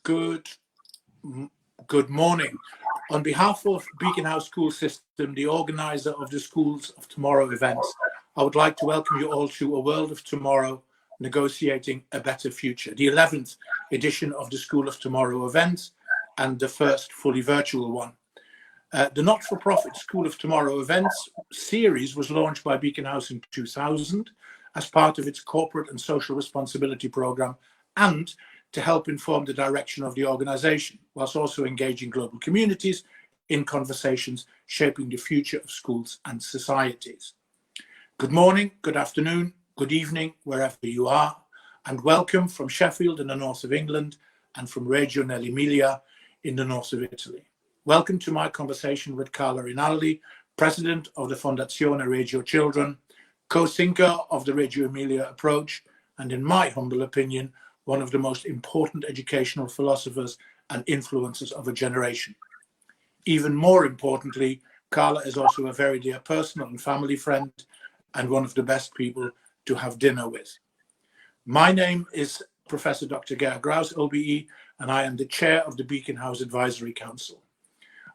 Good morning. On behalf of Beacon House School System, the organizer of the Schools of Tomorrow events, I would like to welcome you all to A World of Tomorrow, Negotiating a Better Future, the 11th edition of the School of Tomorrow events and the first fully virtual one. The not-for-profit School of Tomorrow events series was launched by Beacon House in 2000 as part of its corporate and social responsibility program and to help inform the direction of the organization, whilst also engaging global communities in conversations shaping the future of schools and societies. Good morning, good afternoon, good evening, wherever you are, and welcome from Sheffield in the north of England and from Reggio Emilia in the north of Italy. Welcome to my conversation with Carla Rinaldi, President of the Fondazione Reggio Children, co-thinker of the Reggio Emilia approach, and in my humble opinion, one of the most important educational philosophers and influencers of a generation. Even more importantly, Carla is also a very dear personal and family friend and one of the best people to have dinner with. My name is Professor Dr. Ger Graus OBE, and I am the chair of the Beacon House Advisory Council.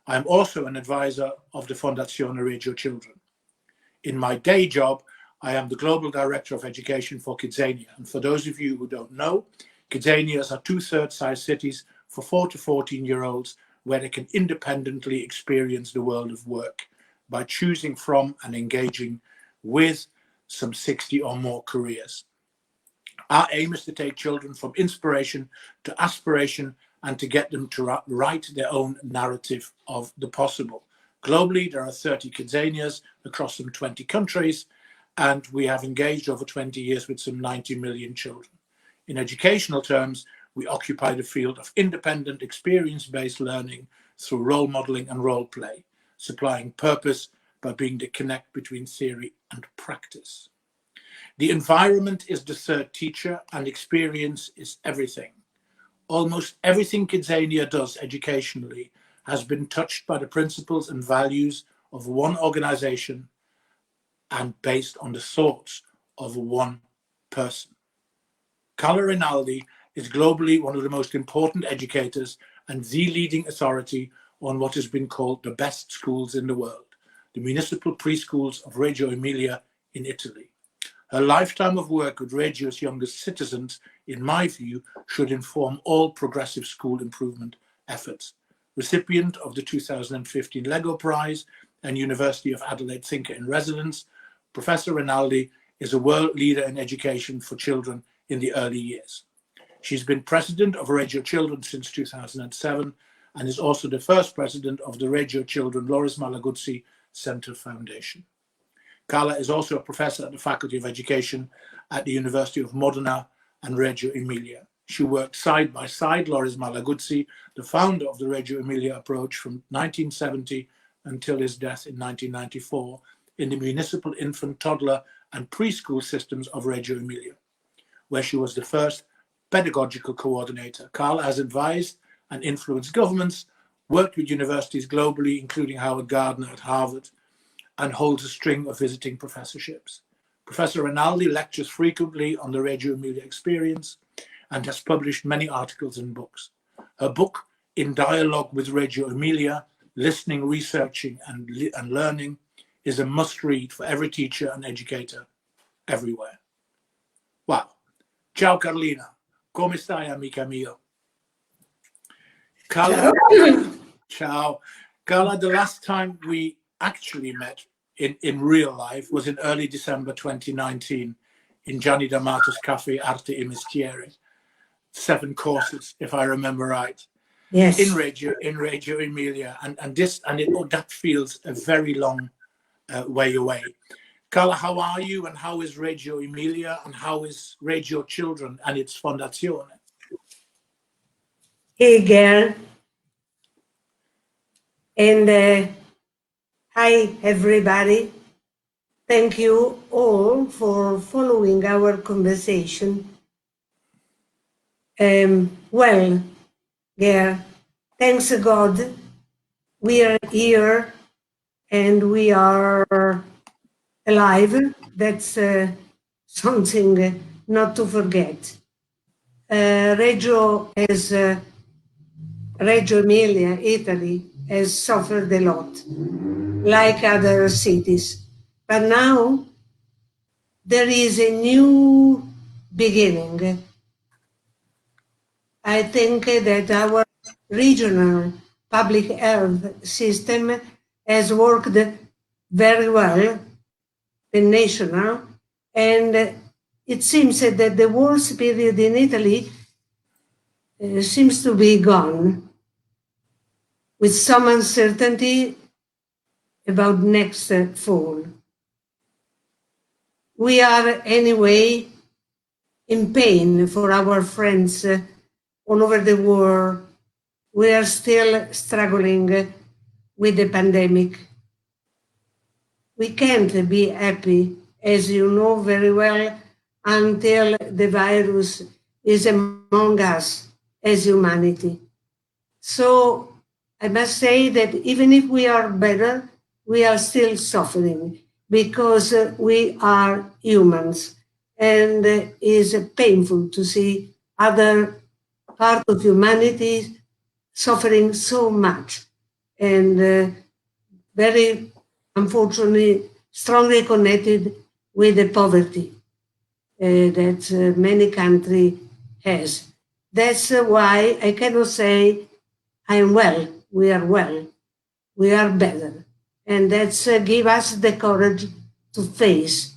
I am also an advisor of the Fondazione Reggio Children. In my day job, I am the Global Director of Education for Kidzania. And for those of you who don't know, Kidzanias are 2/3 size cities for 4 to 14-year-olds where they can independently experience the world of work by choosing from and engaging with some 60 or more careers. Our aim is to take children from inspiration to aspiration and to get them to write their own narrative of the possible. Globally, there are 30 Kidzanias across some 20 countries, and we have engaged over 20 years with some 90 million children. In educational terms, we occupy the field of independent, experience-based learning through role modeling and role play, supplying purpose by being the connect between theory and practice. The environment is the third teacher, and experience is everything. Almost everything Kidzania does educationally has been touched by the principles and values of one organization and based on the thoughts of one person. Carla Rinaldi is globally one of the most important educators and the leading authority on what has been called the best schools in the world, the municipal preschools of Reggio Emilia in Italy. Her lifetime of work with Reggio's youngest citizens, in my view, should inform all progressive school improvement efforts. Recipient of the 2015 Lego Prize and University of Adelaide Thinker in Residence, Professor Rinaldi is a world leader in education for children in the early years. She's been president of Reggio Children since 2007 and is also the first president of the Reggio Children Loris Malaguzzi Center Foundation. Carla is also a professor at the Faculty of Education at the University of Modena and Reggio Emilia. She worked side by side Loris Malaguzzi, the founder of the Reggio Emilia approach from 1970 until his death in 1994, in the municipal infant, toddler, and preschool systems of Reggio Emilia, where she was the first pedagogical coordinator. Carla has advised and influenced governments, worked with universities globally, including Howard Gardner at Harvard, and holds a string of visiting professorships. Professor Rinaldi lectures frequently on the Reggio Emilia experience and has published many articles and books. Her book, In Dialogue with Reggio Emilia, Listening, Researching, and Learning, is a must-read for every teacher and educator everywhere. Wow. Ciao Carlina, come stai, amica mio? Carla, ciao. Carla, the last time we actually met in real life was in early December 2019 in Gianni D'Amato's Cafe Arte e Mestiere. 7 courses, if I remember right. Yes. In Reggio Emilia, and that feels a very long way away. Carla, how are you, and how is Reggio Emilia, and how is Reggio Children and its Fondazione? Hey, Ger. And hi, everybody. Thank you all for following our conversation. Well, Ger, thanks God, we are here and we are alive. That's something not to forget. Reggio has Reggio Emilia, Italy, has suffered a lot, like other cities. But now there is a new beginning. I think that our regional public health system has worked very well, the national, and it seems that the worst period in Italy seems to be gone, with some uncertainty about next fall. We are anyway in pain for our friends all over the world. We are still struggling with the pandemic. We can't be happy, as you know very well, until the virus is among us as humanity. So I must say that even if we are better, we are still suffering because we are humans, and it is painful to see other part of humanity suffering so much, and very unfortunately strongly connected with the poverty that many countries has. That's why I cannot say I am well, we are well, we are better. And that's give us the courage to face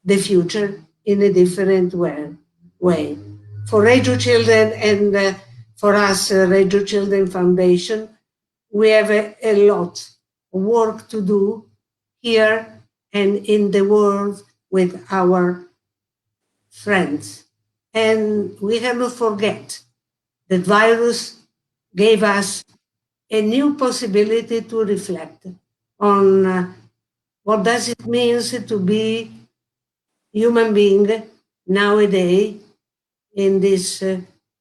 the future in a different way. For Reggio Children and for us, Reggio Children Foundation, we have a lot of work to do here and in the world with our friends. And we cannot forget that virus gave us a new possibility to reflect on what does it mean to be human being nowadays in this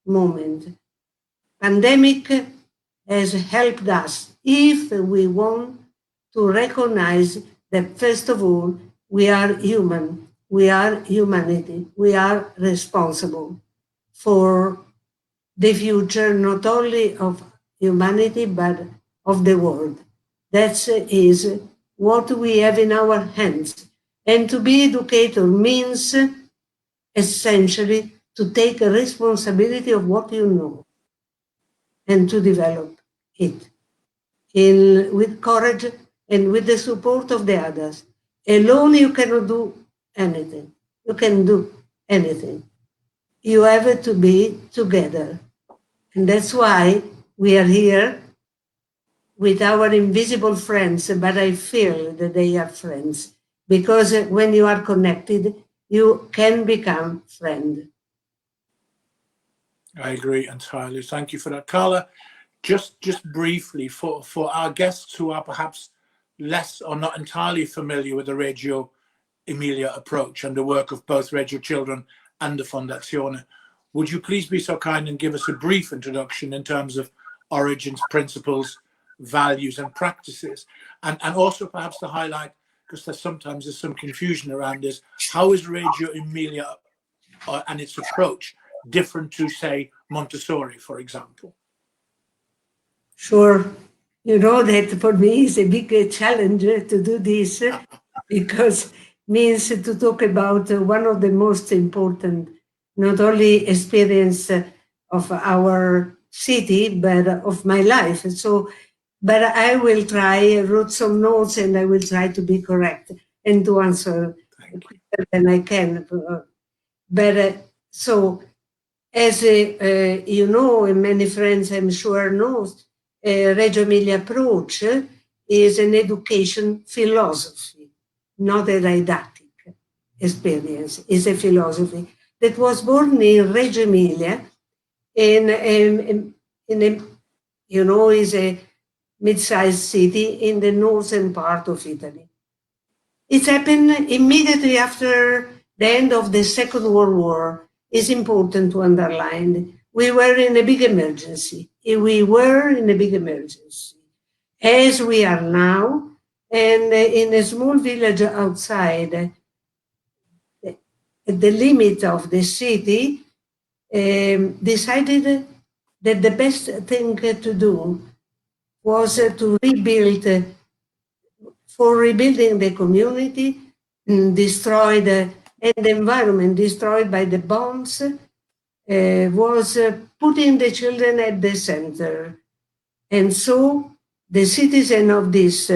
moment. Pandemic has helped us, if we want to recognize that first of all, we are human, we are humanity, we are responsible for the future not only of humanity but of the world. That is what we have in our hands. And to be educator means essentially to take a responsibility of what you know and to develop it with courage and with the support of the others. Alone you cannot do anything. You can do anything. You have to be together. And that's why we are here with our invisible friends, but I feel that they are friends, because when you are connected, you can become friend. I agree entirely. Thank you for that. Carla, just briefly, for our guests who are perhaps less or not entirely familiar with the Reggio Emilia approach and the work of both Reggio Children and the Fondazione, would you please be so kind and give us a brief introduction in terms of origins, principles, values and practices, and also perhaps to highlight, because there's some confusion around this, how is Reggio Emilia and its approach different to, say, Montessori, for example? Sure. You know that for me is a big challenge to do this because means to talk about one of the most important, not only experience of our city, but of my life. So, but I will try, I wrote some notes and I will try to be correct and to answer quicker than I can. But so, as you know, and many friends I'm sure knows, Reggio Emilia approach is an education philosophy, not a didactic experience. It's a philosophy that was born in Reggio Emilia, in a, you know, is a mid-sized city in the northern part of Italy. It happened immediately after the end of the Second World War. It's important to underline. We were in a big emergency. We were in a big emergency, as we are now, and in a small village outside, at the limit of the city, decided that the best thing to do was to rebuild, for rebuilding the community destroyed and the environment destroyed by the bombs, was putting the children at the center. And so the citizens of this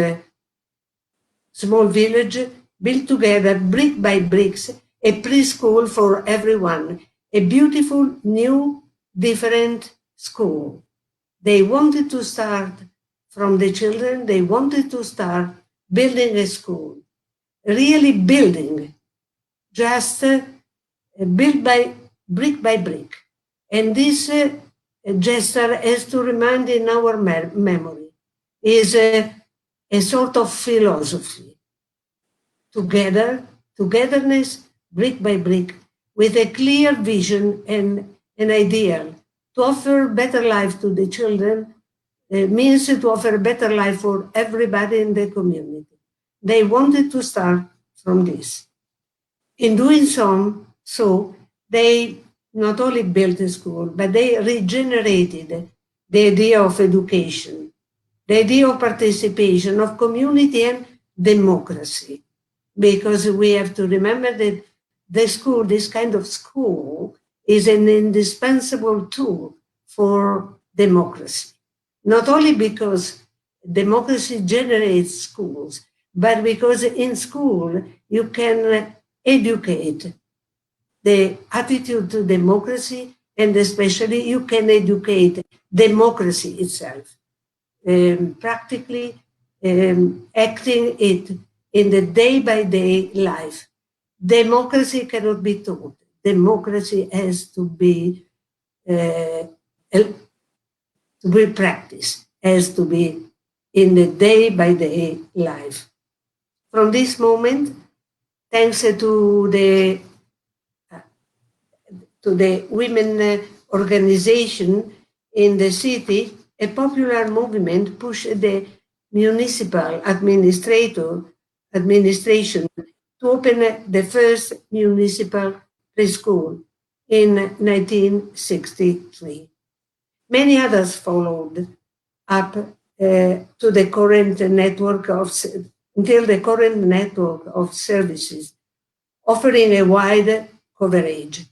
small village built together, brick by bricks, a preschool for everyone, a beautiful, new, different school. They wanted to start from the children, they wanted to start building a school, really building, just built by brick. And this gesture has to remind in our memory, is a sort of philosophy. Togetherness, brick by brick, with a clear vision and an ideal. To offer better life to the children means to offer better life for everybody in the community. They wanted to start from this. In doing so they not only built a school, but they regenerated the idea of education, the idea of participation, of community and democracy. Because we have to remember that the school, this kind of school, is an indispensable tool for democracy. Not only because democracy generates schools, but because in school you can educate the attitude to democracy, and especially you can educate democracy itself, practically acting it in the day-by-day life. Democracy cannot be taught. Democracy has to be practiced, has to be in the day-by-day life. From this moment, thanks to the women organization in the city, a popular movement pushed the municipal administration to open the first municipal preschool in 1963. Many others followed up to the current network until the current network of services, offering a wide coverage.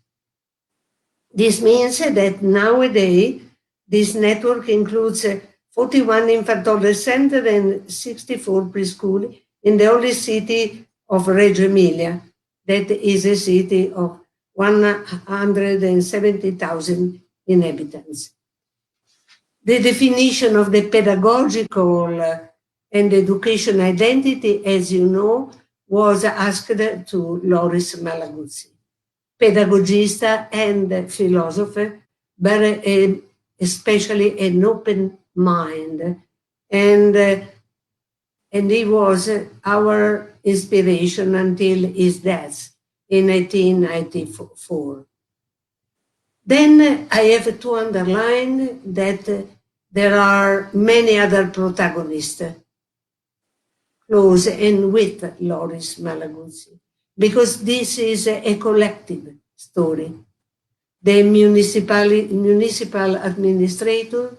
This means that nowadays this network includes 41 infant toddler centers and 64 preschools in the only city of Reggio Emilia, that is a city of 170,000 inhabitants. The definition of the pedagogical and education identity, as you know, was asked to Loris Malaguzzi, pedagogista and philosopher, but especially an open mind. And he was our inspiration until his death in 1994. Then I have to underline that there are many other protagonists close and with Loris Malaguzzi, because this is a collective story. The municipal administrator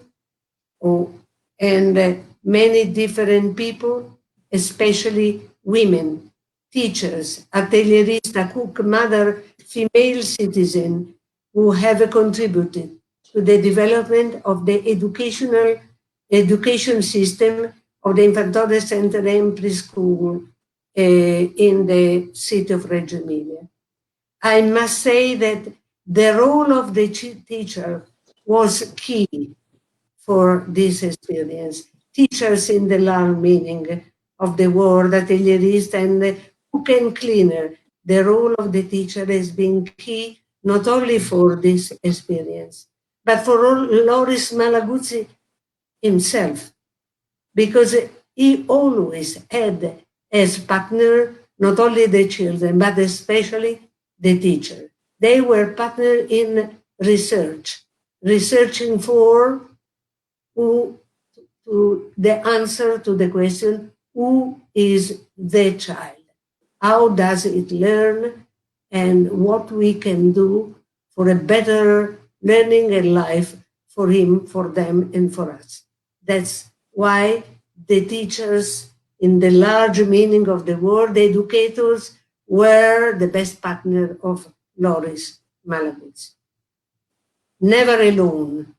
and many different people, especially women, teachers, atelierista, cook, mother, female citizen, who have contributed to the development of the education system of the infant toddler center and preschool in the city of Reggio Emilia. I must say that the role of the teacher was key for this experience. Teachers in the large meaning of the word, atelierist and cook and cleaner. The role of the teacher has been key not only for this experience, but for Loris Malaguzzi himself, because he always had as partner not only the children, but especially the teacher. They were partners in research, researching for the answer to the question, who is the child? How does it learn? And what we can do for a better learning and life for him, for them, and for us. That's why the teachers, in the large meaning of the word, the educators, were the best partner of Loris Malabitz. Never alone,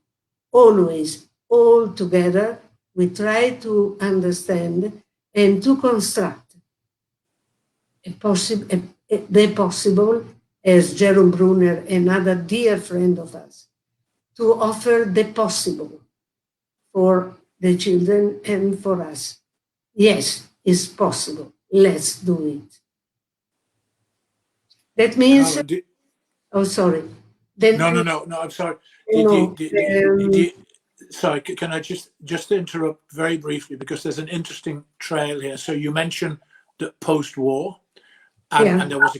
always, all together, we try to understand and to construct the possible, as Jerome Brunner, another dear friend of us, to offer the possible for the children and for us. Yes, it's possible. Let's do it. That means, Carla, oh, sorry. No, I'm sorry. Sorry, can I just interrupt very briefly, because there's an interesting trail here. So you mentioned the post-war, and there was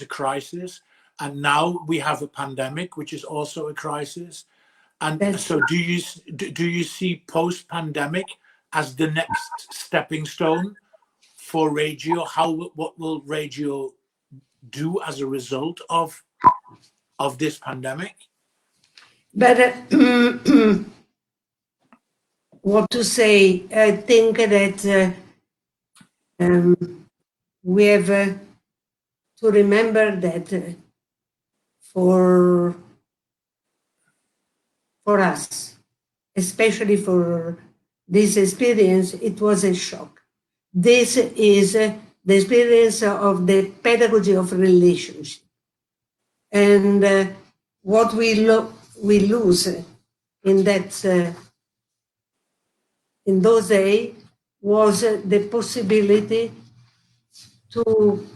a crisis, and now we have a pandemic, which is also a crisis. And so, do you see post-pandemic as the next stepping stone for Reggio? What will Reggio do as a result of this pandemic? But what to say? I think that we have to remember that for us, especially for this experience, it was a shock. This is the experience of the pedagogy of relationship. And what we lose in that in those days was the possibility to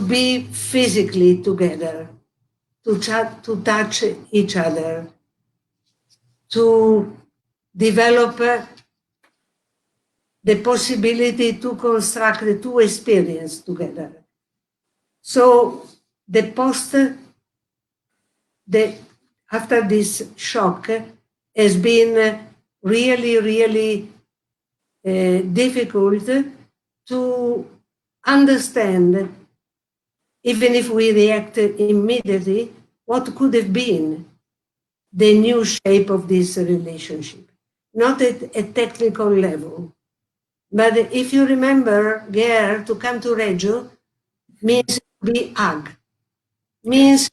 be physically together, to touch each other, to develop the possibility to construct the two experiences together. So after this shock has been really, really difficult to understand, even if we reacted immediately, what could have been the new shape of this relationship. Not at a technical level. But if you remember, Ger, to come to Reggio means to be hug, means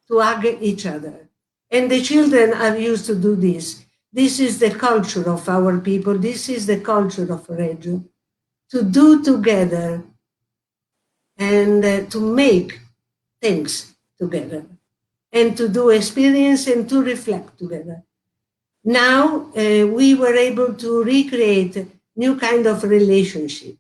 to hug each other. And the children are used to do this. This is the culture of our people. This is the culture of Reggio. To do together and to make things together and to do experience and to reflect together. Now we were able to recreate new kind of relationship,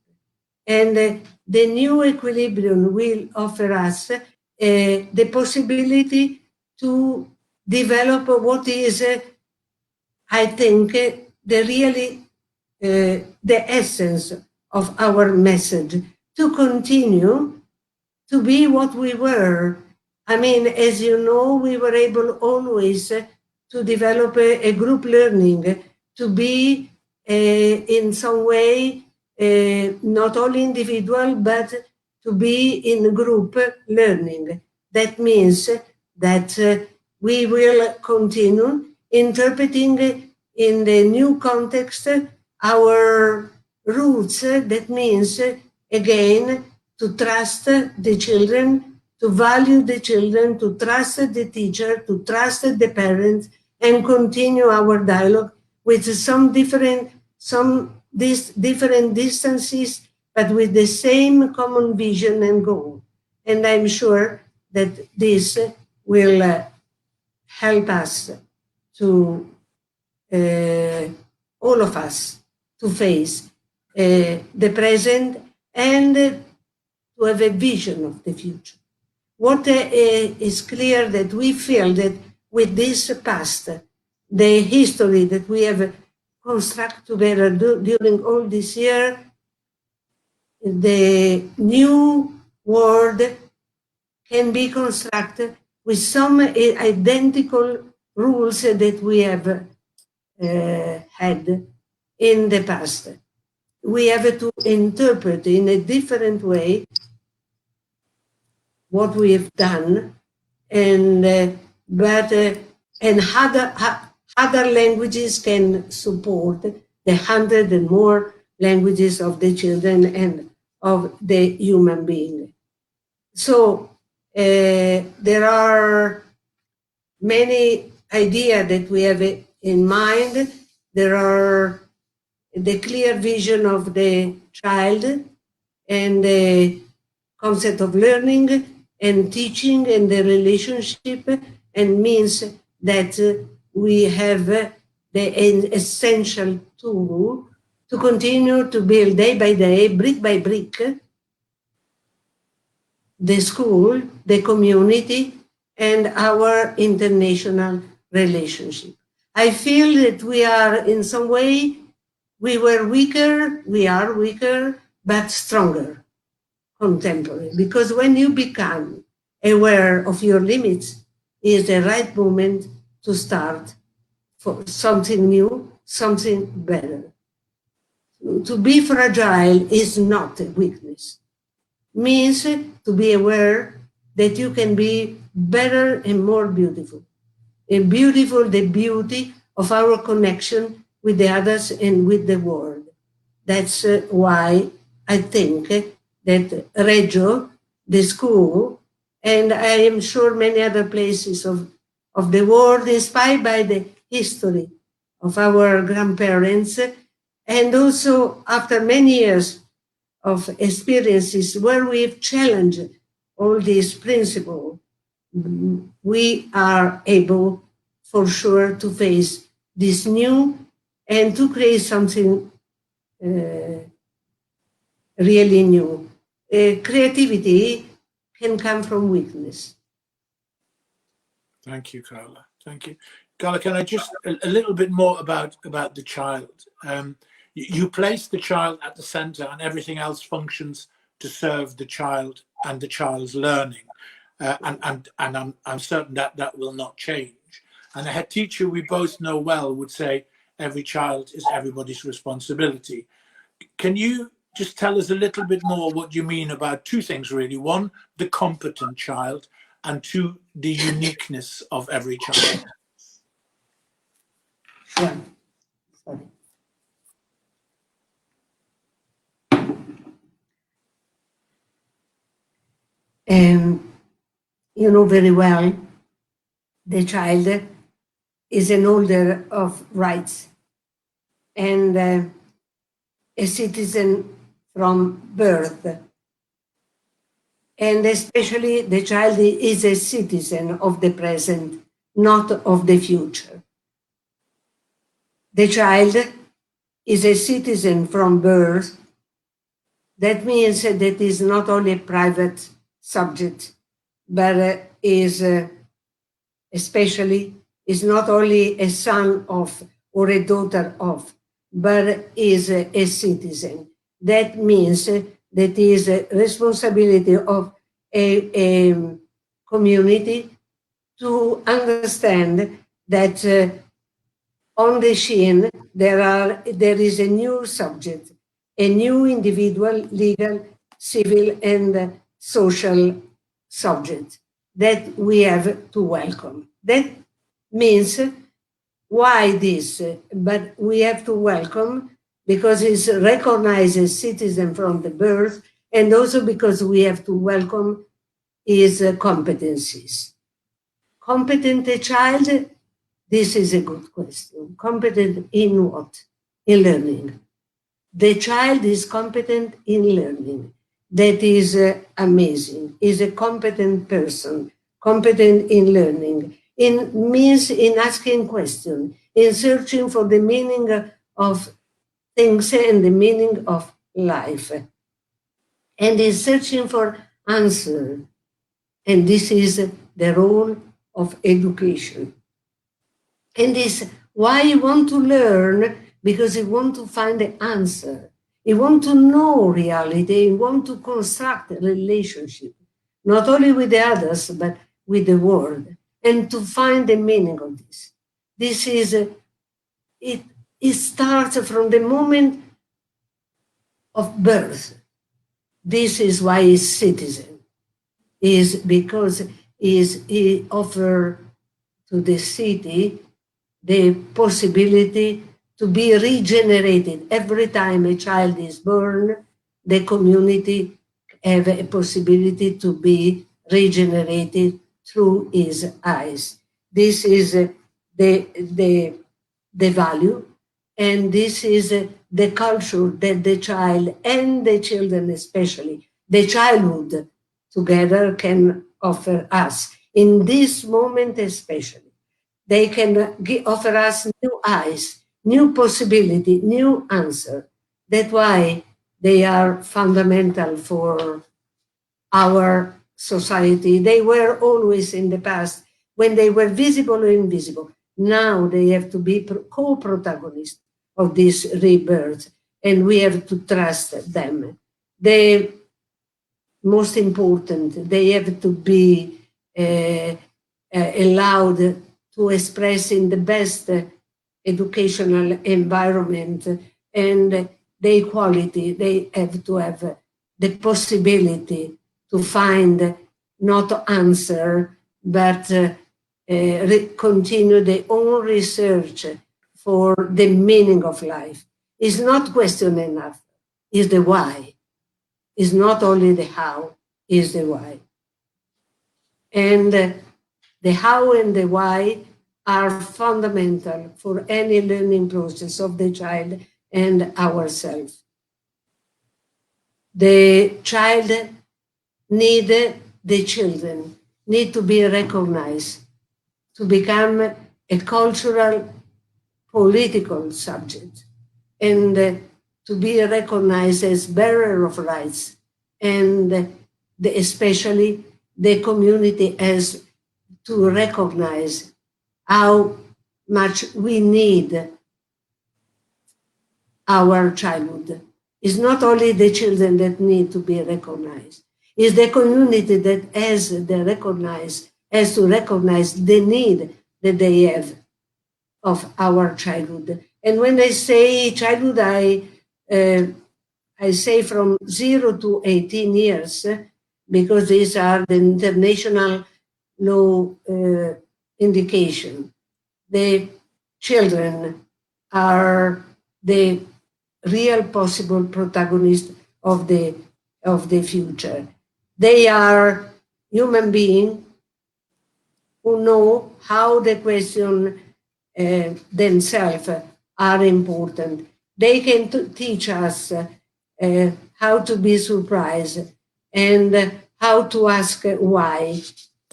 and the new equilibrium will offer us the possibility to develop what is, I think, the essence of our message, to continue to be what we were. I mean, as you know, we were able always to develop a group learning, to be in some way not only individual, but to be in group learning. That means that we will continue interpreting in the new context our roots. That means, again, to trust the children, to value the children, to trust the teacher, to trust the parents, and continue our dialogue with some different distances, but with the same common vision and goal. And I'm sure that this will help us to, all of us, to face the present and to have a vision of the future. What is clear that we feel that with this past, the history that we have constructed together during all this year, the new world can be constructed with some identical rules that we have had in the past. We have to interpret in a different way what we have done, and but and other languages can support the 100 and more languages of the children and of the human being. So there are many ideas that we have in mind. There are the clear vision of the child and the concept of learning and teaching and the relationship, and means that we have the essential tool to continue to build day by day, brick by brick, the school, the community, and our international relationship. I feel that we are, in some way, we were weaker, we are weaker, but stronger, contemporary. Because when you become aware of your limits, is the right moment to start for something new, something better. To be fragile is not a weakness. Means to be aware that you can be better and more beautiful. And beautiful, the beauty of our connection with the others and with the world. That's why I think that Reggio, the school, and I am sure many other places of the world, inspired by the history of our grandparents, and also after many years of experiences where we've challenged all these principles, we are able for sure to face this new and to create something really new. Creativity can come from weakness. Thank you, Carla. Thank you. Carla, can I just a little bit more about the child? You place the child at the center and everything else functions to serve the child and the child's learning. And I'm certain that will not change. And a head teacher we both know well would say every child is everybody's responsibility. Can you just tell us a little bit more what you mean about two things, really? One, the competent child, and two, the uniqueness of every child. Yeah. Sorry. You know very well, the child is an holder of rights and a citizen from birth. And especially the child is a citizen of the present, not of the future. The child is a citizen from birth. That means that it is not only a private subject, but is especially is not only a son of or a daughter of, but is a citizen. That means that is a responsibility of a community to understand that on the scene there is a new subject, a new individual, legal, civil, and social subject that we have to welcome. That means why this? But we have to welcome because it's recognized as citizen from the birth, and also because we have to welcome his competencies. Competent a child? This is a good question. Competent in what? In learning. The child is competent in learning. That is amazing. Is a competent person, competent in learning. In means in asking questions, in searching for the meaning of things and the meaning of life, and in searching for answer. And this is the role of education. And this why you want to learn, because you want to find the answer. You want to know reality. You want to construct a relationship, not only with the others, but with the world, and to find the meaning of this. This is, it starts from the moment of birth. This is why he's citizen, is because he offers to the city the possibility to be regenerated. Every time a child is born, the community have a possibility to be regenerated through his eyes. This is the value, and this is the culture that the child and the children, especially the childhood, together can offer us. In this moment especially, they can offer us new eyes, new possibility, new answer. That's why they are fundamental for our society. They were always in the past when they were visible or invisible. Now they have to be co-protagonists of this rebirth, and we have to trust them. The most important, they have to be allowed to express in the best educational environment, and the equality. They have to have the possibility to find not answer, but continue their own research for the meaning of life. It's not question enough, it's the why. It's not only the how, it's the why. And the how and the why are fundamental for any learning process of the child and ourselves. The children need to be recognized to become a cultural, political subject, and to be recognized as bearer of rights, and especially the community has to recognize how much we need our childhood. It's not only the children that need to be recognized. It's the community that has to recognize the need that they have of our childhood. And when I say childhood, I say from 0 to 18 years, because these are the international law indication. The children are the real possible protagonists of the future. They are human beings who know how the question themselves are important. They can teach us how to be surprised and how to ask why,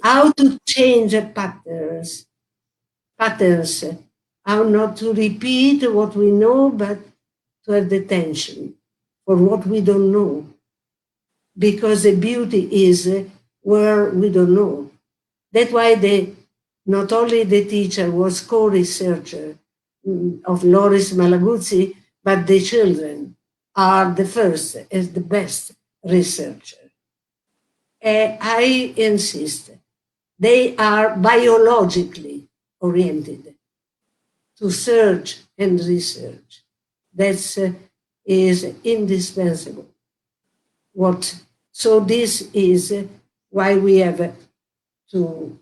how to change patterns, how not to repeat what we know, but to have the tension for what we don't know. Because the beauty is where we don't know. That's why not only the teacher was co-researcher of Loris Malaguzzi, but the children are the first as the best researcher. I insist, they are biologically oriented to search and research. That is indispensable. So this is why we have to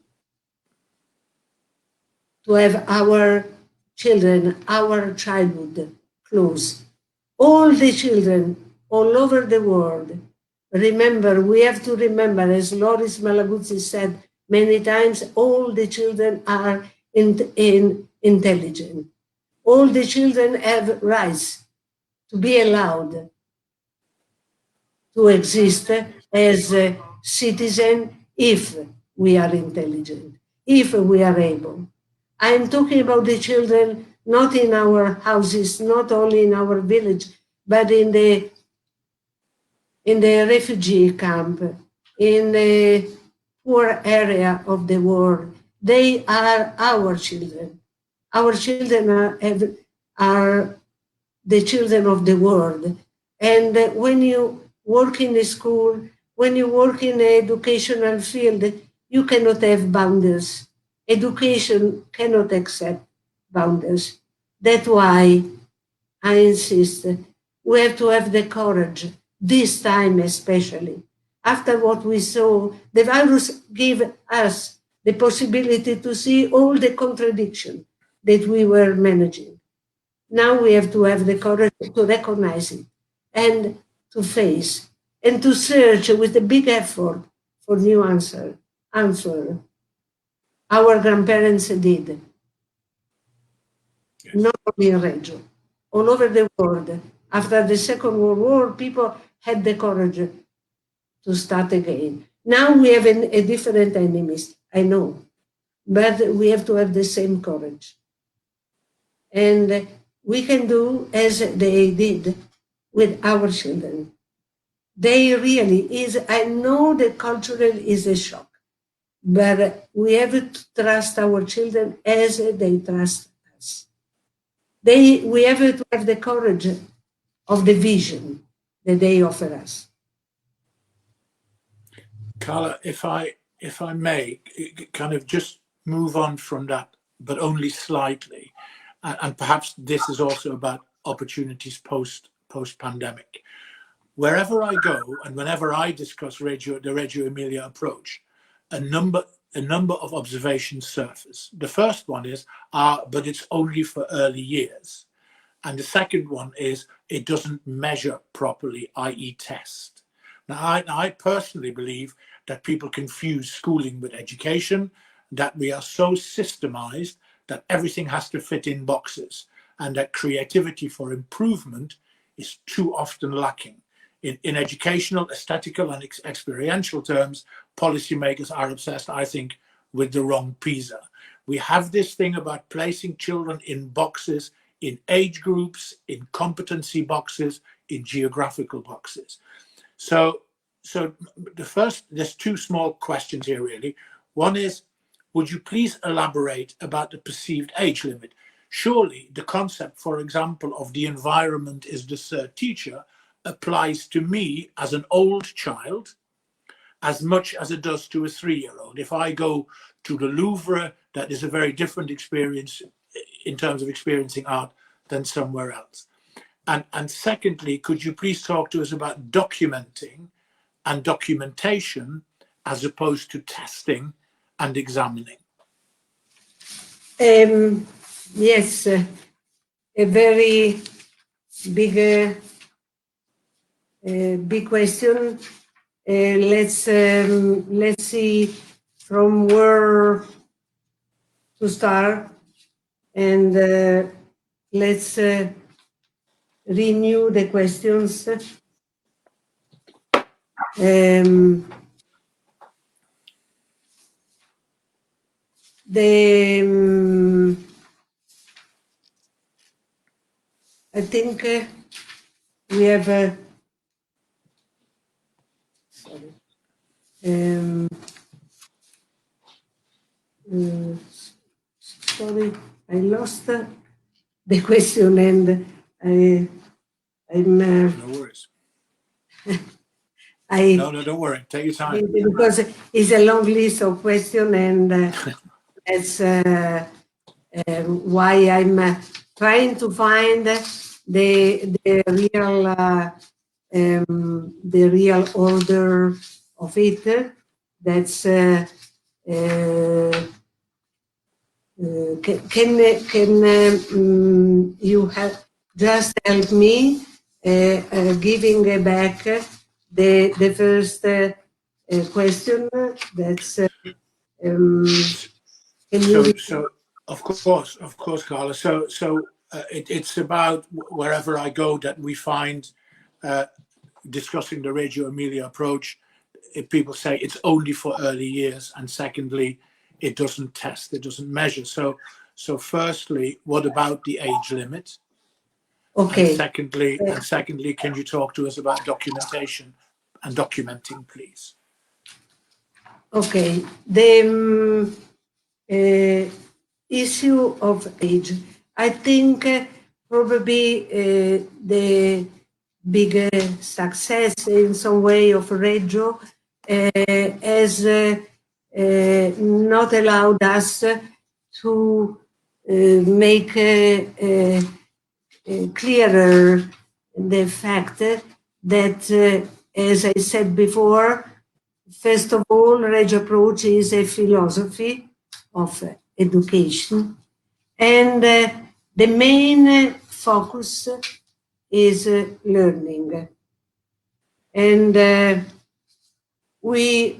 have our children, our childhood close. All the children all over the world, remember, we have to remember, as Loris Malaguzzi said many times, all the children are intelligent. All the children have rights to be allowed to exist as a citizen if we are intelligent, if we are able. I'm talking about the children not in our houses, not only in our village, but in the refugee camp, in the poor area of the world. They are our children. Our children are the children of the world. And when you work in a school, when you work in an educational field, you cannot have boundaries. Education cannot accept boundaries. That's why I insist, we have to have the courage, this time especially. After what we saw, the virus gave us the possibility to see all the contradiction that we were managing. Now we have to have the courage to recognize it and to face and to search with a big effort for new answer. Our grandparents did, not only in Reggio, all over the world. After the Second World War, people had the courage to start again. Now we have a different enemies, I know, but we have to have the same courage. And we can do as they did with our children. They really is, I know that cultural is a shock, but we have to trust our children as they trust us. We have to have the courage of the vision that they offer us. Carla, if I may, kind of just move on from that, but only slightly, and perhaps this is also about opportunities post-pandemic. Wherever I go and whenever I discuss the Reggio Emilia approach, a number of observations surface. The first one is, but it's only for early years. And the second one is, it doesn't measure properly, i.e. test. Now, I personally believe that people confuse schooling with education, that we are so systemized that everything has to fit in boxes, and that creativity for improvement is too often lacking. In educational, aesthetical, and experiential terms, policymakers are obsessed, I think, with the wrong PISA. We have this thing about placing children in boxes, in age groups, in competency boxes, in geographical boxes. So there's two small questions here, really. One is, would you please elaborate about the perceived age limit? Surely the concept, for example, of the environment is the third teacher applies to me as an old child as much as it does to a 3-year-old. If I go to the Louvre, that is a very different experience in terms of experiencing art than somewhere else. And secondly, could you please talk to us about documenting and documentation as opposed to testing and examining? Yes, a very big question. Let's see from where to start, and let's renew the questions. I think we have sorry, I lost the question, and I'm no worries. No, don't worry. Take your time. Because it's a long list of questions, and that's why I'm trying to find the real order of it. That's can you have just help me giving back the first question? That's so of course, Carla. So it's about wherever I go that we find discussing the Reggio Emilia approach. If people say it's only for early years, and secondly, it doesn't test, it doesn't measure. So firstly, what about the age limit? Okay. And secondly, can you talk to us about documentation and documenting, please? Okay. The issue of age, I think probably the big success in some way of Reggio has not allowed us to make clearer the fact that, as I said before, First of all, Reggio approach is a philosophy of education, and the main focus is learning. And we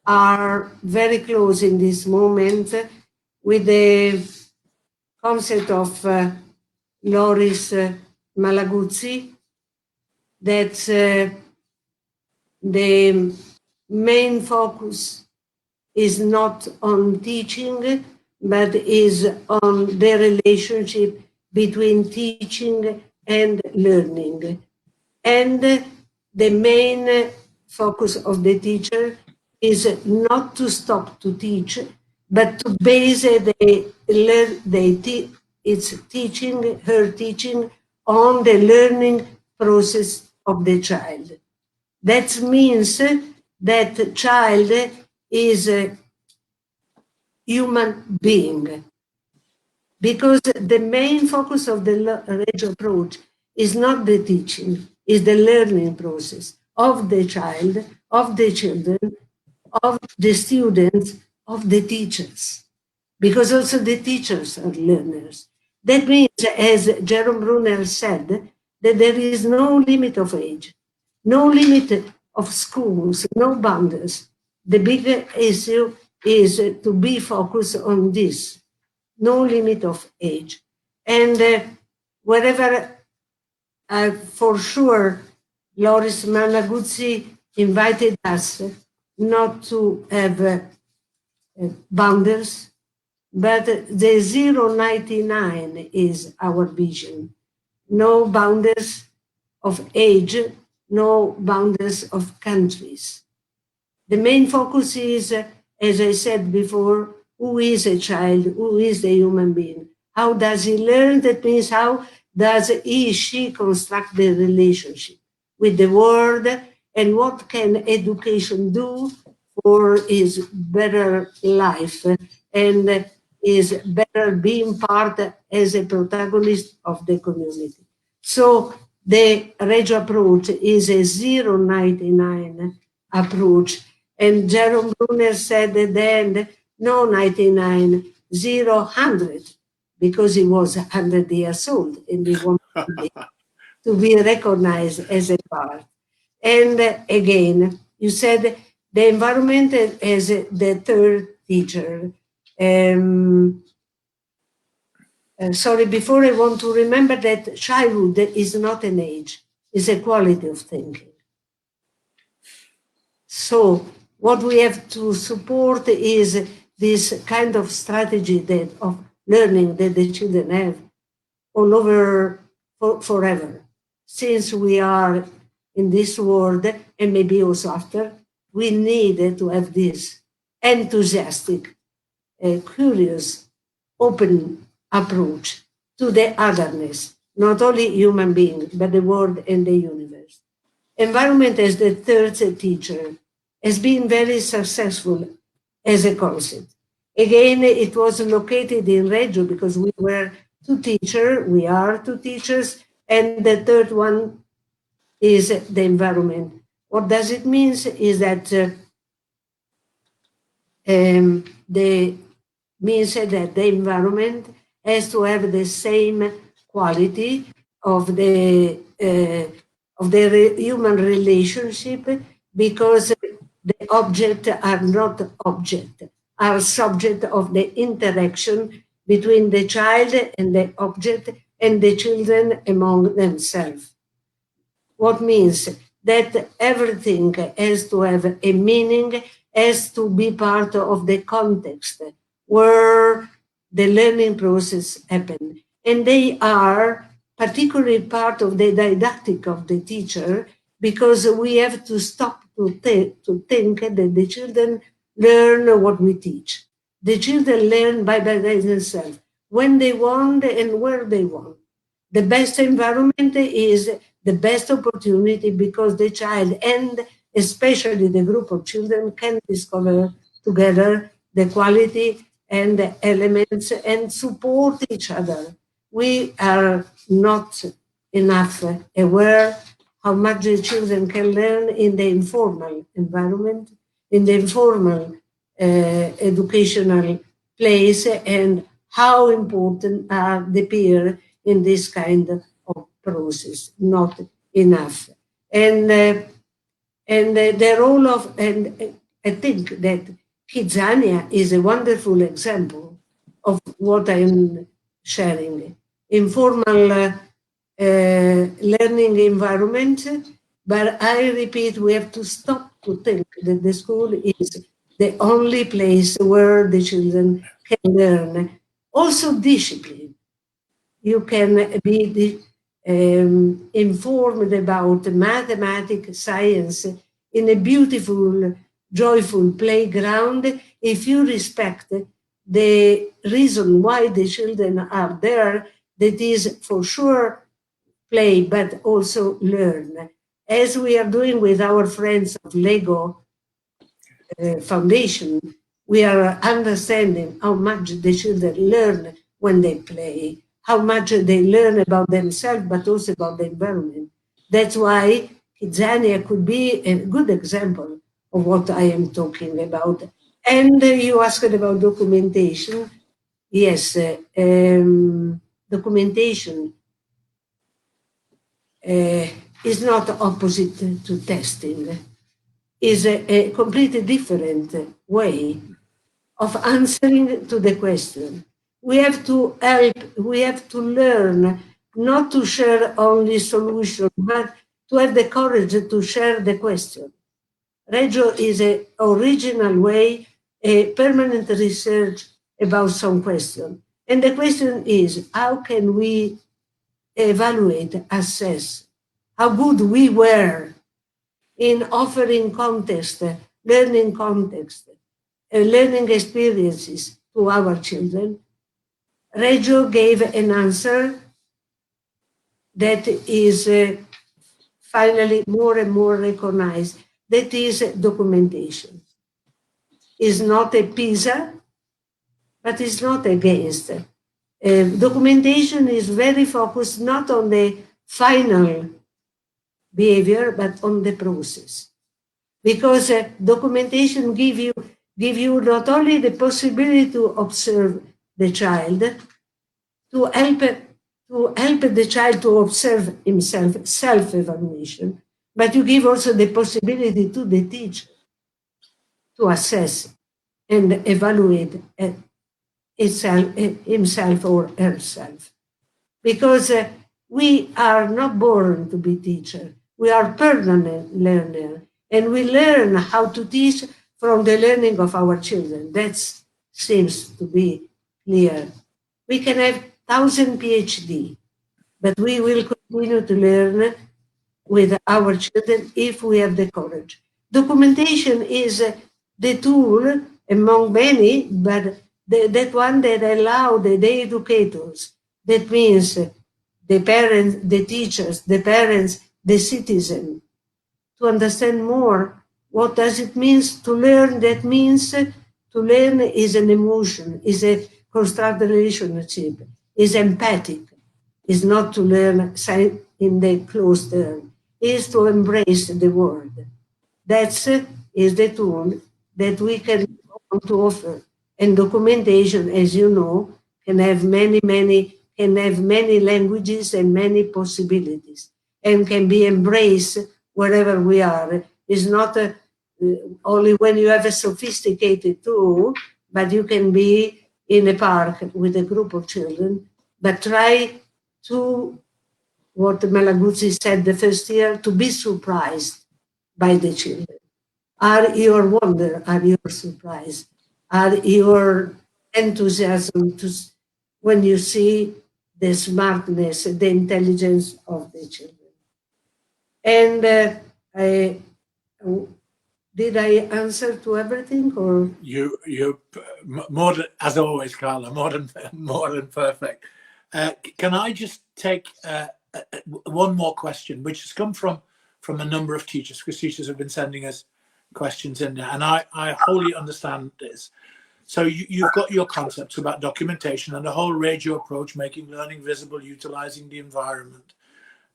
are very close in this moment with the concept of Loris Malaguzzi, that the main focus is not on teaching, but is on the relationship between teaching and learning. And the main focus of the teacher is not to stop to teach, but to base her teaching on the learning process of the child. That means that the child is a human being, because the main focus of the Reggio approach is not the teaching, is the learning process of the child, of the children, of the students, of the teachers, because also the teachers are learners. That means, as Jerome Brunel said, that there is no limit of age, no limit of schools, no boundaries. The bigger issue is to be focused on this, no limit of age. And wherever, for sure, Loris Malaguzzi invited us not to have boundaries, but the 099 is our vision. No boundaries of age, no boundaries of countries. The main focus is, as I said before, who is a child, who is the human being? How does he learn? That means how does he, she construct the relationship with the world, and what can education do for his better life and is better being part as a protagonist of the community. So the Reggio approach is a 099 approach. And Jerome Brunner said at the end, no 99, 100, because he was 100 years old and he wanted to be recognized as a part. And again, you said the environment as the third teacher. Sorry, before I want to remember that childhood is not an age, it's a quality of thinking. So what we have to support is this kind of strategy that of learning that the children have all over forever. Since we are in this world, and maybe also after, we need to have this enthusiastic, curious, open approach to the otherness, not only human beings, but the world and the universe. Environment as the third teacher has been very successful as a concept. Again, it was located in Reggio because we were two teachers, we are two teachers, and the third one is the environment. What does it mean is that the environment has to have the same quality of the human relationship, because the object are not object, are subject of the interaction between the child and the object and the children among themselves. What means that everything has to have a meaning, has to be part of the context where the learning process happens. And they are particularly part of the didactic of the teacher, because we have to stop to think that the children learn what we teach. The children learn by themselves, when they want and where they want. The best environment is the best opportunity, because the child and especially the group of children can discover together the quality and the elements and support each other. We are not enough aware how much the children can learn in the informal environment, in the informal educational place, and how important are the peer in this kind of process. Not enough. And the role of, and I think that Kidzania is a wonderful example of what I'm sharing. Informal learning environment, but I repeat, we have to stop to think that the school is the only place where the children can learn. Also discipline. You can be informed about mathematics, science in a beautiful, joyful playground if you respect the reason why the children are there, that is for sure play, but also learn. As we are doing with our friends of Lego Foundation, we are understanding how much the children learn when they play, how much they learn about themselves, but also about the environment. That's why Kidzania could be a good example of what I am talking about. And you asked about documentation. Yes, documentation is not opposite to testing, is a completely different way of answering to the question. We have to help, we have to learn not to share only solutions, but to have the courage to share the question. Reggio is an original way, a permanent research about some question. And the question is, how can we evaluate, assess how good we were in offering context, learning context, learning experiences to our children? Reggio gave an answer that is finally more and more recognized, that is documentation. Is not a PISA, but is not against. Documentation is very focused not on the final behavior, but on the process. Because documentation give you not only the possibility to observe the child, to help the child to observe himself, self-evaluation, but you give also the possibility to the teacher to assess and evaluate himself or herself. Because we are not born to be teachers. We are permanent learners, and we learn how to teach from the learning of our children. That seems to be clear. We can have 1,000 PhD, but we will continue to learn with our children if we have the courage. Documentation is the tool among many, but that one that allow the educators, that means the parents, the teachers, the parents, the citizen, to understand more what does it mean to learn. That means to learn is an emotion, is a constructed relationship, is empathic, is not to learn in the closed term, is to embrace the world. That is the tool that we can offer. And documentation, as you know, can have many languages and many possibilities, and can be embraced wherever we are. It's not only when you have a sophisticated tool, but you can be in a park with a group of children, but try to, what Malaguzzi said the first year, to be surprised by the children. Are your wonder, are your surprise, are your enthusiasm when you see the smartness, the intelligence of the children. And did I answer to everything, or you more than, as always, Carla, more than perfect. Can I just take one more question, which has come from a number of teachers, because teachers have been sending us questions in there, and I wholly understand this. So you've got your concepts about documentation and the whole Reggio approach, making learning visible, utilizing the environment.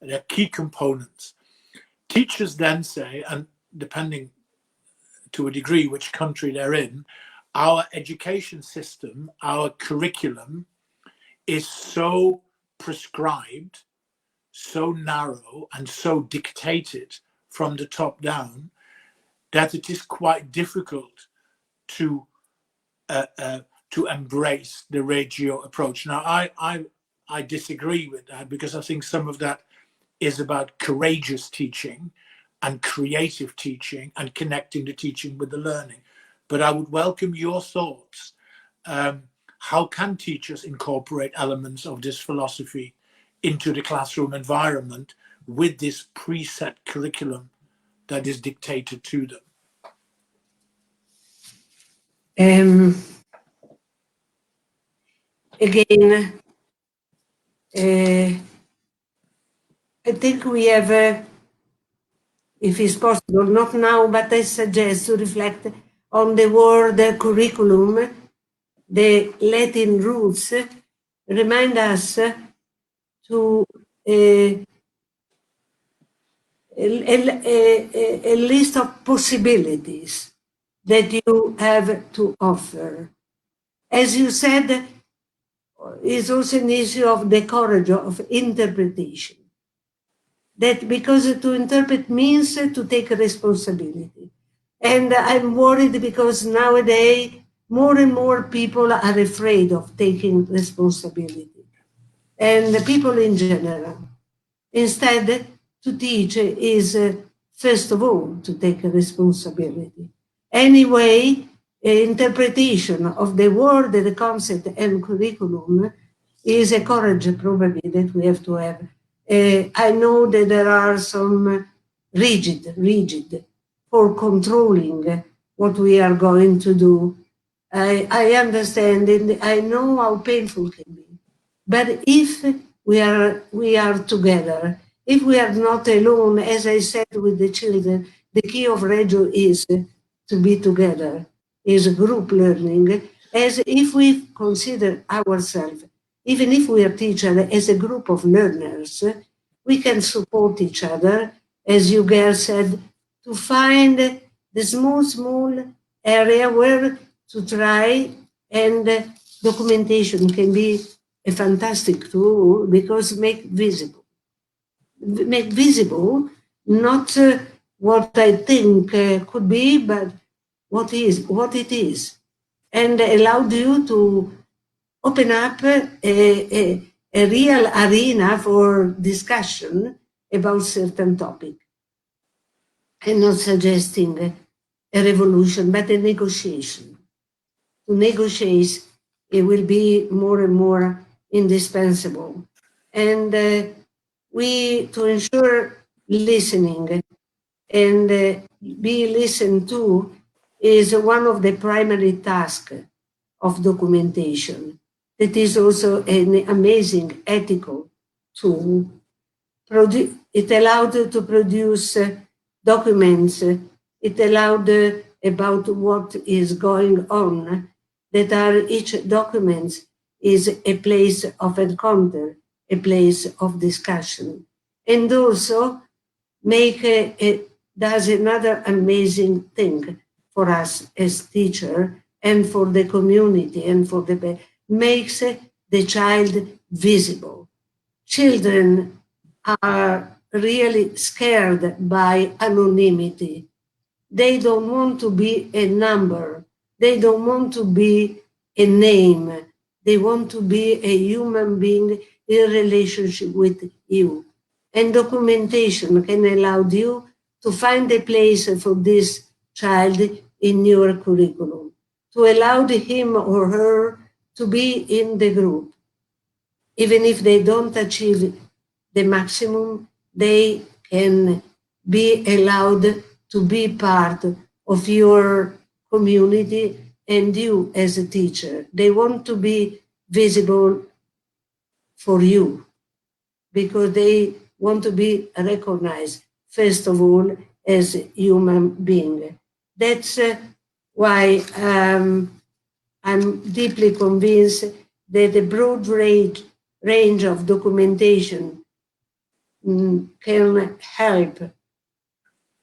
They're key components. Teachers then say, and depending to a degree which country they're in, our education system, our curriculum is so prescribed, so narrow, and so dictated from the top down that it is quite difficult to embrace the Reggio approach. Now, I disagree with that, because I think some of that is about courageous teaching and creative teaching and connecting the teaching with the learning. But I would welcome your thoughts. How can teachers incorporate elements of this philosophy into the classroom environment with this preset curriculum that is dictated to them? Again, I think we have, if it's possible, not now, but I suggest to reflect on the word curriculum. The Latin roots remind us to a list of possibilities that you have to offer. As you said, it's also an issue of the courage of interpretation. That because to interpret means to take responsibility. And I'm worried because nowadays more and more people are afraid of taking responsibility. And the people in general. Instead, to teach is, first of all, to take a responsibility. Anyway, interpretation of the word, the concept, and curriculum is a courage, probably, that we have to have. I know that there are some rigid for controlling what we are going to do. I understand, and I know how painful it can be. But if we are together, if we are not alone, as I said with the children, the key of Reggio is to be together, is group learning, as if we consider ourselves, even if we are teachers, as a group of learners, we can support each other, as you, Ger, said, to find the small area where to try, and documentation can be a fantastic tool because make visible not what I think could be, but what it is, and allowed you to open up a real arena for discussion about certain topic. I'm not suggesting a revolution, but a negotiation. To negotiate, it will be more and more indispensable. And to ensure listening and be listened to is one of the primary tasks of documentation. It is also an amazing ethical tool. It allowed to produce documents. It allowed about what is going on, that are each document is a place of encounter, a place of discussion. And also does another amazing thing for us as teacher and for the community and for makes the child visible. Children are really scared by anonymity. They don't want to be a number. They don't want to be a name. They want to be a human being in relationship with you. And documentation can allow you to find a place for this child in your curriculum, to allow him or her to be in the group. Even if they don't achieve the maximum, they can be allowed to be part of your community, and you as a teacher. They want to be visible for you because they want to be recognized, first of all, as a human being. That's why I'm deeply convinced that a broad range of documentation can help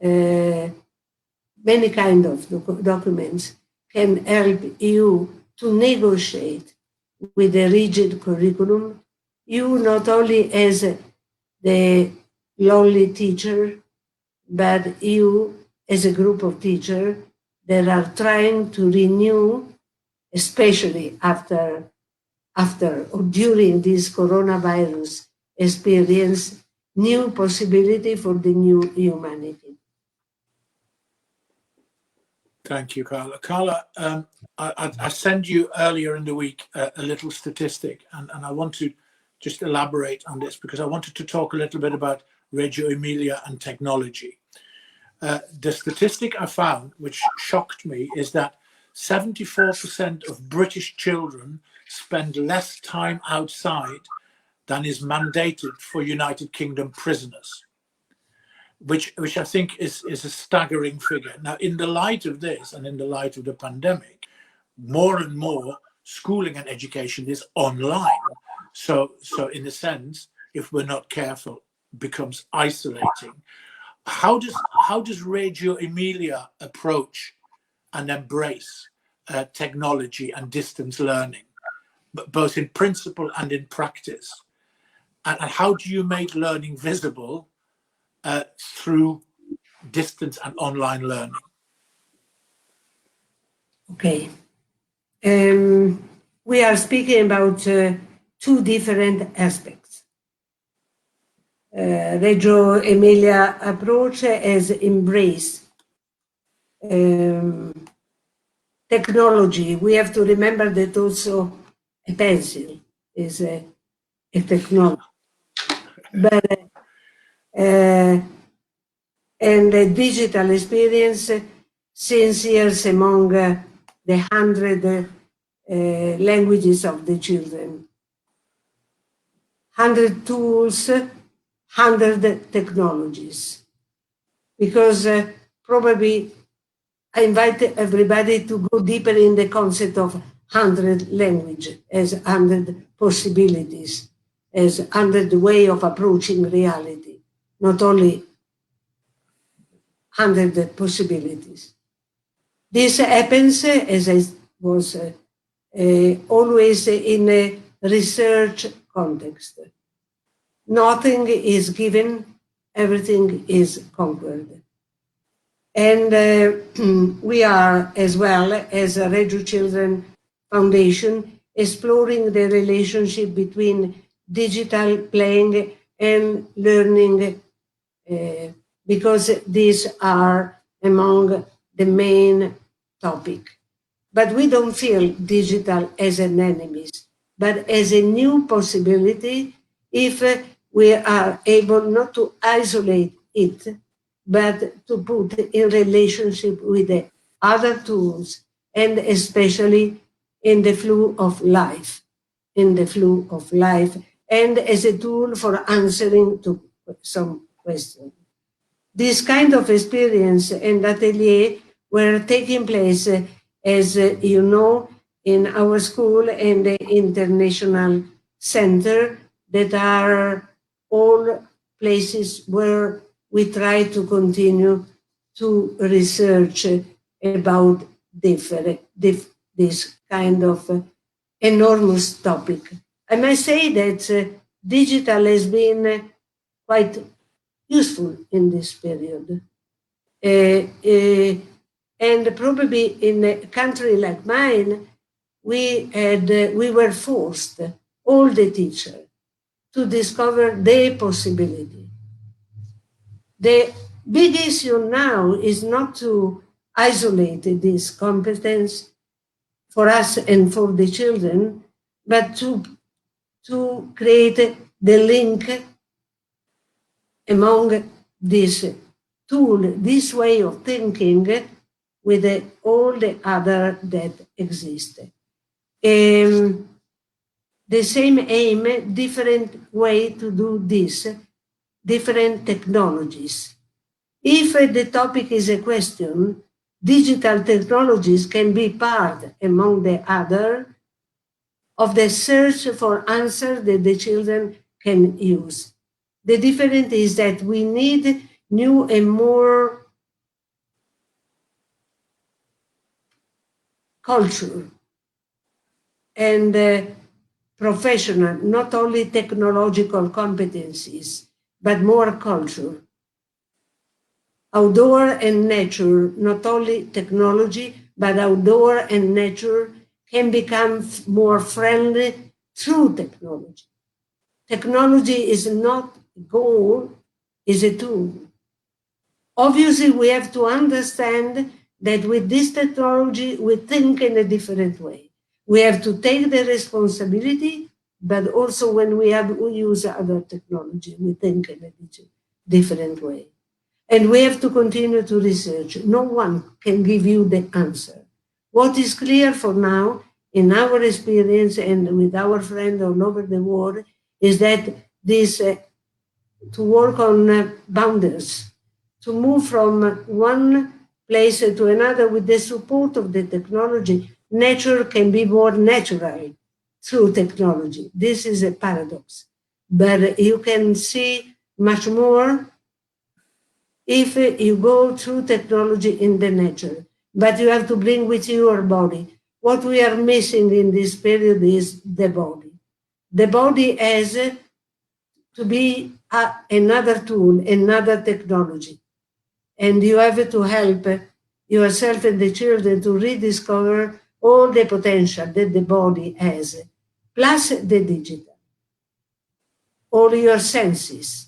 many kind of documents can help you to negotiate with a rigid curriculum. You not only as the lonely teacher, but you as a group of teachers that are trying to renew, especially after or during this coronavirus experience, new possibility for the new humanity. Thank you, Carla. Carla, I sent you earlier in the week a little statistic, and I want to just elaborate on this because I wanted to talk a little bit about Reggio Emilia and technology. The statistic I found, which shocked me, is that 74% of British children spend less time outside than is mandated for United Kingdom prisoners, which I think is a staggering figure. Now, in the light of this and in the light of the pandemic, more and more schooling and education is online. So in a sense, if we're not careful, becomes isolating. How does Reggio Emilia approach and embrace technology and distance learning, both in principle and in practice? And how do you make learning visible through distance and online learning? Okay. We are speaking about two different aspects. Reggio Emilia approach has embraced technology. We have to remember that also a pencil is a technology. But and the digital experience since years among the 100 languages of the children. 100 tools, 100 technologies. Because probably I invite everybody to go deeper in the concept of 100 language as 100 possibilities, as 100 way of approaching reality, not only 100 possibilities. This happens, as I was always in a research context. Nothing is given, everything is conquered. And we are, as well as a Reggio Children Foundation, exploring the relationship between digital playing and learning, because these are among the main topic. But we don't feel digital as an enemy, but as a new possibility if we are able not to isolate it, but to put in relationship with the other tools, and especially in the flow of life, and as a tool for answering to some questions. This kind of experience and atelier were taking place, as you know, in our school and the international center, that are all places where we try to continue to research about this kind of enormous topic. I must say that digital has been quite useful in this period. And probably in a country like mine, we were forced, all the teachers, to discover their possibility. The big issue now is not to isolate this competence for us and for the children, but to create the link among this tool, this way of thinking, with all the other that exist. The same aim, different way to do this, different technologies. If the topic is a question, digital technologies can be part, among the other, of the search for answers that the children can use. The difference is that we need new and more culture and professional, not only technological competencies, but more culture. Outdoor and nature, not only technology, but outdoor and nature can become more friendly through technology. Technology is not a goal, is a tool. Obviously, we have to understand that with this technology, we think in a different way. We have to take the responsibility, but also when we use other technology, we think in a different way. And we have to continue to research. No one can give you the answer. What is clear for now, in our experience and with our friends all over the world, is that this to work on boundaries, to move from one place to another with the support of the technology. Nature can be more natural through technology. This is a paradox, but you can see much more if you go through technology in the nature, but you have to bring with you your body. What we are missing in this period is the body. The body has to be another tool, another technology. And you have to help yourself and the children to rediscover all the potential that the body has, plus the digital. All your senses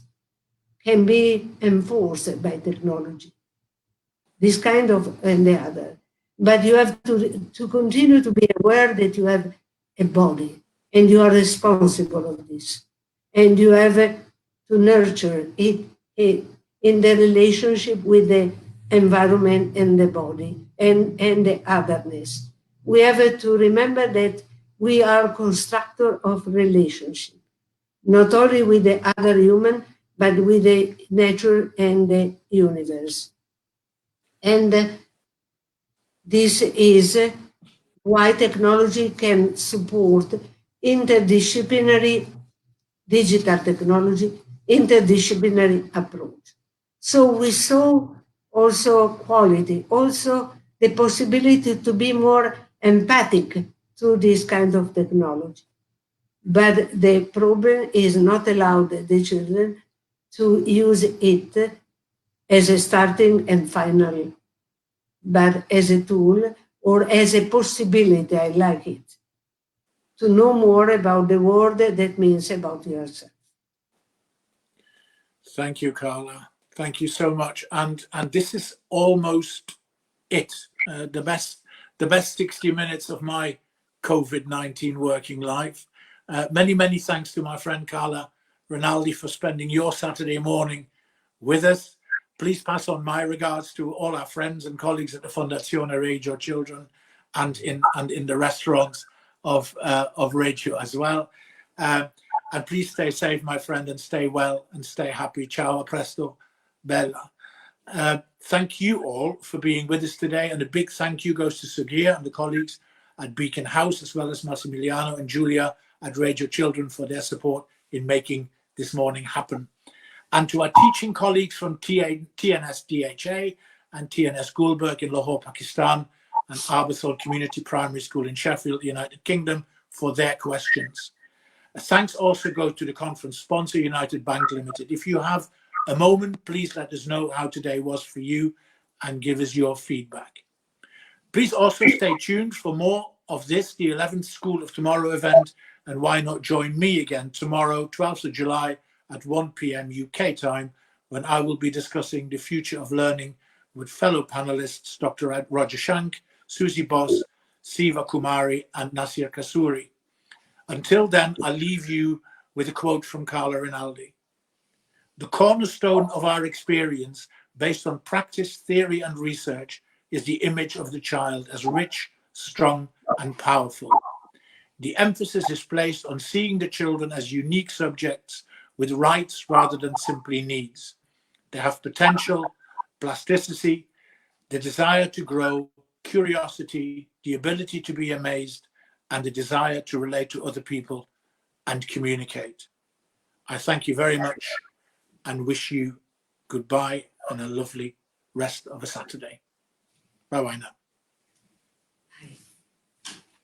can be enforced by technology, this kind of and the other. But you have to continue to be aware that you have a body and you are responsible of this. And you have to nurture it in the relationship with the environment and the body and the otherness. We have to remember that we are constructor of relationship, not only with the other human, but with the nature and the universe. And this is why technology can support interdisciplinary digital technology, interdisciplinary approach. So we saw also quality, also the possibility to be more empathic through this kind of technology. But the problem is not allowed the children to use it as a starting and final, but as a tool or as a possibility. I like it. To know more about the world, that means about yourself. Thank you, Carla. Thank you so much. And this is almost it. The best 60 minutes of my COVID-19 working life. Many thanks to my friend Carla Rinaldi for spending your Saturday morning with us. Please pass on my regards to all our friends and colleagues at the Fondazione Reggio children and in the restaurants of Reggio as well. And please stay safe, my friend, and stay well and stay happy. Ciao, presto, bella. Thank you all for being with us today. And a big thank you goes to Ger and the colleagues at Beacon House, as well as Massimiliano and Giulia at Reggio Children for their support in making this morning happen. And to our teaching colleagues from TNS DHA and TNS Gulberg in Lahore, Pakistan, and Arbethol Community Primary School in Sheffield, United Kingdom, for their questions. Thanks also go to the conference sponsor, United Bank Limited. If you have a moment, please let us know how today was for you and give us your feedback. Please also stay tuned for more of this, the 11th School of Tomorrow event, and why not join me again tomorrow, 12th of July at 1 p.m. UK time, when I will be discussing the future of learning with fellow panelists, Dr. Roger Shank, Susie Boss, Siva Kumari, and Nasir Kasuri. Until then, I'll leave you with a quote from Carla Rinaldi. The cornerstone of our experience, based on practice, theory, and research, is the image of the child as rich, strong, and powerful. The emphasis is placed on seeing the children as unique subjects with rights rather than simply needs. They have potential, plasticity, the desire to grow, curiosity, the ability to be amazed, and the desire to relate to other people and communicate. I thank you very much and wish you goodbye and a lovely rest of a Saturday. Bye-bye now.